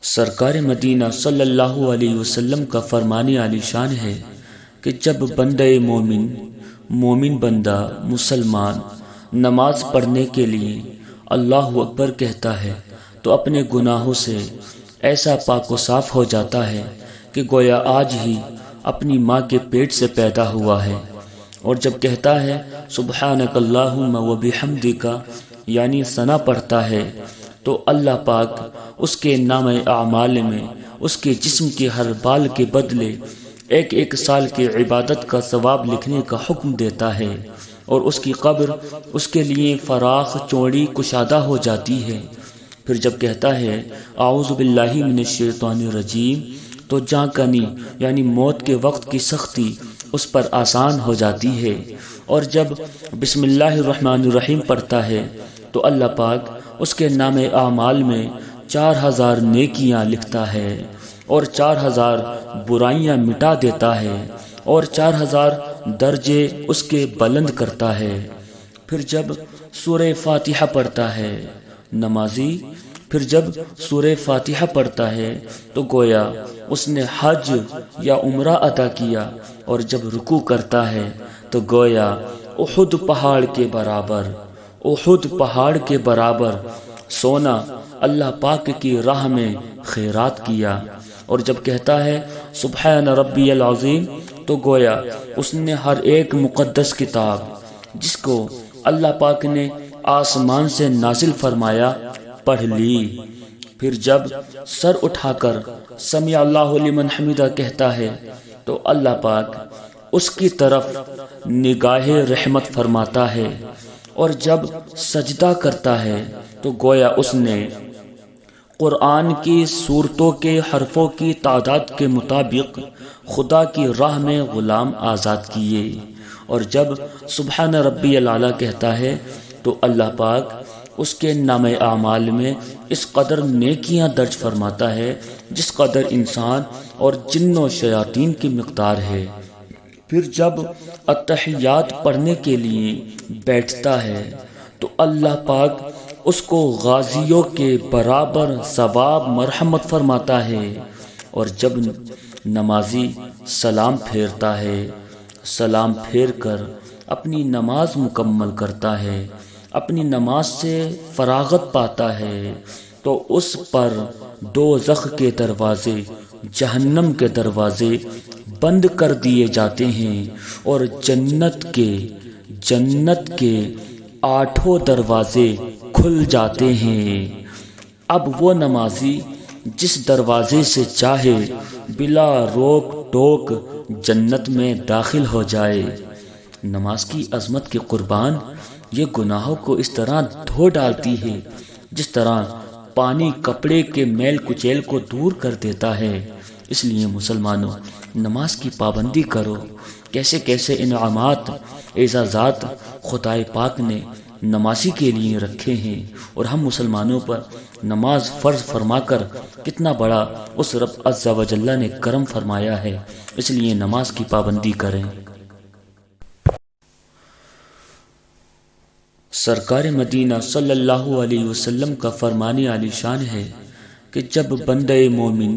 سرکار مدینہ صلی اللہ علیہ وسلم کا فرمان عالی شان ہے کہ جب بندہ مومن بندہ مسلمان نماز پڑھنے کے لیے اللہ اکبر کہتا ہے تو اپنے گناہوں سے ایسا پاک و صاف ہو جاتا ہے کہ گویا آج ہی اپنی ماں کے پیٹ سے پیدا ہوا ہے۔ اور جب کہتا ہے سبحانک اللہم و بحمدک یعنی ثنا پڑھتا ہے تو اللہ پاک اس کے نام اعمال میں اس کے جسم کے ہر بال کے بدلے ایک سال کی عبادت کا ثواب لکھنے کا حکم دیتا ہے، اور اس کی قبر اس کے لیے فراخ چوڑی کشادہ ہو جاتی ہے۔ پھر جب کہتا ہے اعوذ باللہ من الشیطان الرجیم تو جاں کنی یعنی موت کے وقت کی سختی اس پر آسان ہو جاتی ہے، اور جب بسم اللہ الرحمن الرحیم پڑھتا ہے تو اللہ پاک اس کے نام اعمال میں 4000 نیکیاں لکھتا ہے، اور 4000 برائیاں مٹا دیتا ہے، اور 4000 درجے اس کے بلند کرتا ہے۔ پھر جب سورہ فاتحہ پڑھتا ہے نمازی سورہ فاتحہ پڑھتا ہے تو گویا اس نے حج یا عمرہ ادا کیا، اور جب رکوع کرتا ہے تو گویا احد پہاڑ کے برابر سونا اللہ پاک کی راہ میں خیرات کیا، اور جب کہتا ہے سبحان ربی العظیم تو گویا اس نے ہر ایک مقدس کتاب جس کو اللہ پاک نے آسمان سے نازل فرمایا پڑھ لی۔ پھر جب سر اٹھا کر سمیع اللہ لمن حمدہ کہتا ہے تو اللہ پاک اس کی طرف نگاہ رحمت فرماتا ہے، اور جب سجدہ کرتا ہے تو گویا اس نے قرآن کی سورتوں کے حرفوں کی تعداد کے مطابق خدا کی راہ میں غلام آزاد کیے، اور جب سبحان ربی الاعلیٰ کہتا ہے تو اللہ پاک اس کے نام اعمال میں اس قدر نیکیاں درج فرماتا ہے جس قدر انسان اور جن و شیاطین کی مقدار ہے۔ پھر جب التحیات پڑھنے کے لیے بیٹھتا ہے تو اللہ پاک اس کو غازیوں کے برابر ثواب مرحمت فرماتا ہے، اور جب نمازی سلام پھیرتا ہے، سلام پھیر کر اپنی نماز مکمل کرتا ہے، اپنی نماز سے فراغت پاتا ہے تو اس پر دوزخ کے دروازے، جہنم کے دروازے بند کر دیے جاتے ہیں، اور جنت کے 8 دروازے کھل جاتے ہیں۔ اب وہ نمازی جس دروازے سے چاہے بلا روک ٹوک جنت میں داخل ہو جائے۔ نماز کی عظمت کے قربان یہ گناہوں کو اس طرح دھو ڈالتی ہے جس طرح پانی کپڑے کے میل کچیل کو دور کر دیتا ہے۔ اس لیے مسلمانوں نماز کی پابندی کرو۔ کیسے کیسے انعامات اعزازات خدائے پاک نے نمازی کے لیے رکھے ہیں، اور ہم مسلمانوں پر نماز فرض فرما کر کتنا بڑا اس رب عز و جل نے کرم فرمایا ہے۔ اس لیے نماز کی پابندی کریں۔ سرکار مدینہ صلی اللہ علیہ وسلم کا فرمان عالی شان ہے کہ جب بندہ مومن